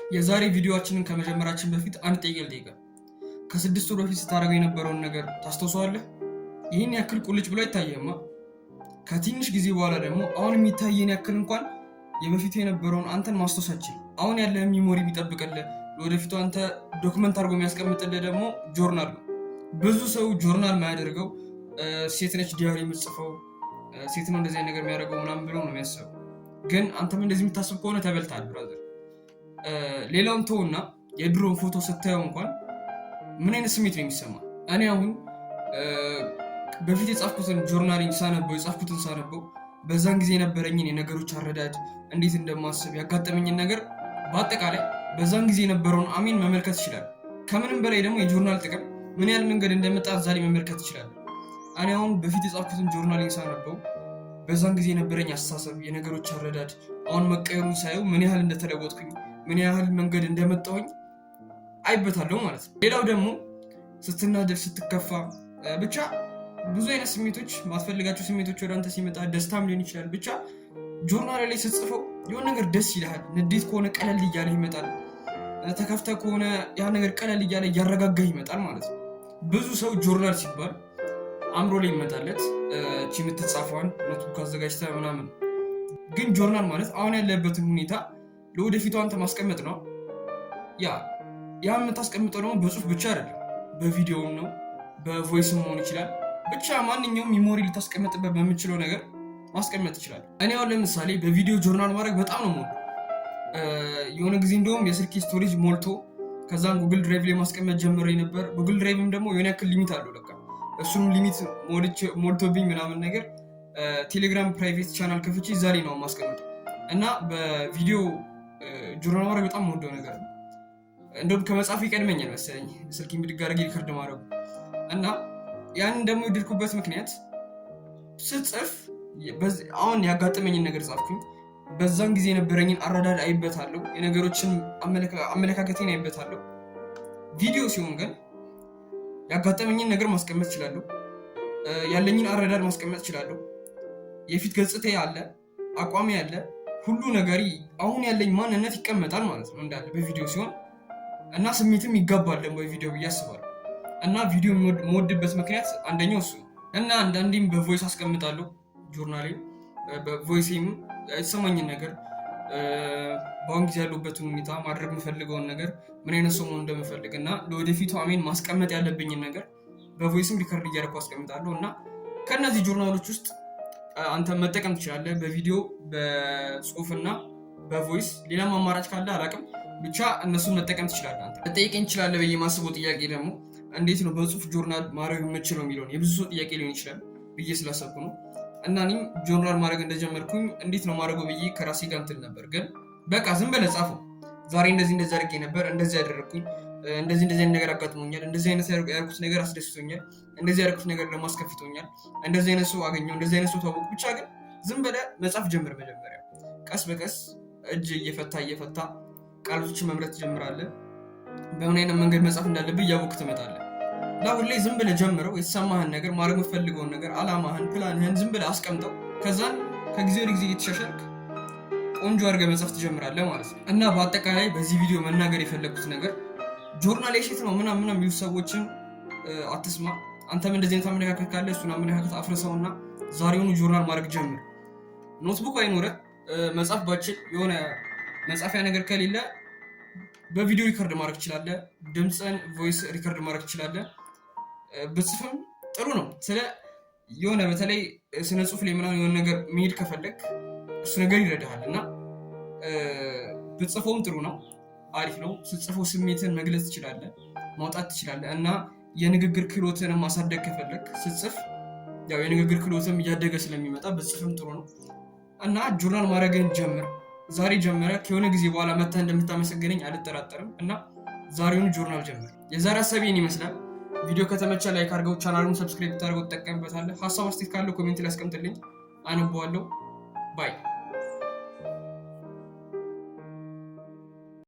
የዛሬ ቪዲዮአችንን ከመጀመራችን በፊት አንድ ጥያቄ ልጠይቅ። ከ6 ወር በፊት ስታደርገው የነበረውን ነገር ታስታውሰዋለህ? ይህን ያክል ቁልጭ ብሎ አይታየህማ። ከትንሽ ጊዜ በኋላ ደግሞ አሁን የሚታየን ያክል እንኳን የበፊቱ የነበረውን አንተን ማስታወሳችን አሁን ያለህ ሚሞሪ የሚጠብቅልህ ለወደፊቱ አንተ ዶክመንት አድርጎ የሚያስቀምጥልህ ደግሞ ጆርናል ነው። ብዙ ሰው ጆርናል የማያደርገው ሴት ነች ዲያሪ የምትጽፈው ሴት ነው እንደዚህ ነገር የሚያደርገው ምናምን ብለው ነው የሚያስበው። ግን አንተም እንደዚህ የምታስብ ከሆነ ተበልተሃል ብራዘር። ሌላውን ተውና የድሮን ፎቶ ስታየው እንኳን ምን አይነት ስሜት ነው የሚሰማ? እኔ አሁን በፊት የጻፍኩትን ጆርናሊንግ ሳነበው በዛን ጊዜ የነበረኝን የነገሮች አረዳድ እንዴት እንደማስብ ያጋጠመኝን ነገር በአጠቃላይ በዛን ጊዜ የነበረውን አሜን መመልከት ይችላል። ከምንም በላይ ደግሞ የጆርናል ጥቅም ምን ያህል መንገድ እንደመጣ ዛሬ መመልከት ይችላል። እኔ አሁን በፊት የጻፍኩትን ጆርናሊንግ ሳነበው በዛን ጊዜ የነበረኝ አስተሳሰብ የነገሮች አረዳድ አሁን መቀየሩን ሳየው ምን ያህል እንደተለወጥኩኝ ምን ያህል መንገድ እንደመጣሁኝ አይበታለሁ ማለት ነው። ሌላው ደግሞ ስትናደድ ስትከፋ ብቻ ብዙ አይነት ስሜቶች ማትፈልጋቸው ስሜቶች ወደ አንተ ሲመጣ ደስታም ሊሆን ይችላል። ብቻ ጆርናል ላይ ስትጽፈው የሆነ ነገር ደስ ይልሃል። ንዴት ከሆነ ቀለል እያለ ይመጣል። ተከፍተህ ከሆነ ያ ነገር ቀለል እያለ እያረጋጋህ ይመጣል ማለት ነው። ብዙ ሰው ጆርናል ሲባል አእምሮ ላይ ይመጣለት እቺ የምትጻፈዋን ኖትቡክ አዘጋጅተህ ምናምን። ግን ጆርናል ማለት አሁን ያለበትን ሁኔታ ለወደፊቱ አንተ ማስቀመጥ ነው። ያ የምታስቀምጠው ደግሞ በጽሁፍ ብቻ አይደለም፣ በቪዲዮም ነው፣ በቮይስም መሆን ይችላል። ብቻ ማንኛውም ሚሞሪ ልታስቀምጥበት በምችለው ነገር ማስቀመጥ ይችላል። እኔ አሁን ለምሳሌ በቪዲዮ ጆርናል ማድረግ በጣም ነው የምወደው። የሆነ ጊዜ እንደውም የስልኬ ስቶሬጅ ሞልቶ ከዛም ጉግል ድራይቭ ላይ ማስቀመጥ ጀምሬ ነበር። ጉግል ድራይቭም ደግሞ የሆነ ያክል ሊሚት አለው ለካ። እሱንም ሊሚት ሞልቶብኝ ምናምን ነገር ቴሌግራም ፕራይቬት ቻናል ከፍቼ ዛሬ ነው ማስቀመጠው እና በቪዲዮ ጆርናል ማድረግ በጣም የምወደው ነገር ነው። እንደውም ከመጻፍ ይቀድመኛል መሰለኝ ስልኬን ብድግ አድርጌ ሪከርድ ማድረጉ እና ያንን ደግሞ የወደድኩበት ምክንያት ስጽፍ አሁን ያጋጠመኝን ነገር ጻፍኩኝ። በዛን ጊዜ የነበረኝን አረዳድ አይበታለሁ፣ የነገሮችን አመለካከቴን አይበታለሁ። ቪዲዮ ሲሆን ግን ያጋጠመኝን ነገር ማስቀመጥ እችላለሁ፣ ያለኝን አረዳድ ማስቀመጥ እችላለሁ። የፊት ገጽታዬ አለ፣ አቋሜ አለ፣ ሁሉ ነገር አሁን ያለኝ ማንነት ይቀመጣል ማለት ነው እንዳለ በቪዲዮ ሲሆን እና ስሜትም ይጋባል ደግሞ በቪዲዮ ብዬ አስባለሁ። እና ቪዲዮ የምወድበት ምክንያት አንደኛው እሱ እና አንዳንዴም በቮይስ አስቀምጣለሁ ጆርናሌ። በቮይስም የተሰማኝን ነገር በአሁን ጊዜ ያለሁበትን ሁኔታ ማድረግ የምፈልገውን ነገር ምን አይነት ሰው መሆን እንደምፈልግ እና ለወደፊቱ አሜን ማስቀመጥ ያለብኝን ነገር በቮይስም ሪከርድ እያደረኩ አስቀምጣለሁ። እና ከእነዚህ ጆርናሎች ውስጥ አንተ መጠቀም ትችላለህ፣ በቪዲዮ በጽሁፍና በቮይስ። ሌላም አማራጭ ካለ አላውቅም፣ ብቻ እነሱን መጠቀም ትችላለህ። አንተ መጠየቀኝ ትችላለህ ብዬ የማስበው ጥያቄ ደግሞ እንዴት ነው በጽሁፍ ጆርናል ማድረግ የምችለው የሚለውን የብዙ ሰው ጥያቄ ሊሆን ይችላል ብዬ ስላሰብኩ ነው። እና እኔም ጆርናል ማድረግ እንደጀመርኩኝ እንዴት ነው ማድረገው ብዬ ከራሴ ጋር እንትን ነበር። ግን በቃ ዝም ብለህ ጻፈው። ዛሬ እንደዚህ አድርጌ ነበር፣ እንደዚህ ያደረግኩኝ፣ እንደዚህ አይነት ነገር አጋጥሞኛል፣ እንደዚህ አይነት ያደረኩት ነገር አስደስቶኛል፣ እንደዚህ ያደረኩት ነገር ደግሞ አስከፍቶኛል፣ እንደዚህ አይነት ሰው አገኘው፣ እንደዚህ አይነት ሰው ታወቁ። ብቻ ግን ዝም ብለህ መጻፍ ጀምር። መጀመሪያ ቀስ በቀስ እጅ እየፈታ ቃሎችን መምረጥ ትጀምራለህ። በምን አይነት መንገድ መጻፍ እንዳለብህ እያወቅህ ትመጣለህ። ለአሁን ላይ ዝም ብለህ ጀምረው። የተሰማህን ነገር ማድረግ የምትፈልገውን ነገር አላማህን፣ ፕላንህን ዝም ብለህ አስቀምጠው። ከዛን ከጊዜ ወደ ጊዜ እየተሻሻልክ ቆንጆ አድርገህ መጻፍ ትጀምራለህ ማለት ነው። እና በአጠቃላይ በዚህ ቪዲዮ መናገር የፈለጉት ነገር ጆርናል የሴት ነው ምናምን የሚሉ ሰዎችን አትስማ። አንተም እንደዚህ አይነት አመለካከት ካለ እሱን አመለካከት አፍርሰውና ዛሬውኑ ጆርናል ማድረግ ጀምር። ኖትቡክ አይኖርህ መጻፍ ባችል የሆነ መጻፊያ ነገር ከሌለ በቪዲዮ ሪከርድ ማድረግ ትችላለህ። ድምፅን ቮይስ ሪከርድ ማድረግ ትችላለህ። ብጽፍም ጥሩ ነው። የሆነ በተለይ ስነ ጽሁፍ ላይ ምናምን የሆነ ነገር መሄድ ከፈለግ እሱ ነገር ይረዳሃል እና ብጽፈውም ጥሩ ነው፣ አሪፍ ነው። ስትጽፈው ስሜትን መግለጽ ትችላለህ፣ ማውጣት ትችላለህ። እና የንግግር ክህሎትን ማሳደግ ከፈለግ ስትጽፍ ያው የንግግር ክህሎትም እያደገ ስለሚመጣ ብጽፍም ጥሩ ነው። እና ጆርናል ማድረግን ጀምር። ዛሬ ጀመረ ከሆነ ጊዜ በኋላ መተህ እንደምታመሰግነኝ አልጠራጠርም። እና ዛሬውን ጆርናል ጀምር። የዛሬ ሀሳቤን ይመስላል። ቪዲዮ ከተመቸ ላይክ አድርገው፣ ቻናሉን ሰብስክራይብ ታደርገው፣ ተጠቀምበታለህ። ሀሳብ አስተያየት ካለ ኮሜንት ላይ አስቀምጥልኝ፣ አነበዋለሁ። ባይ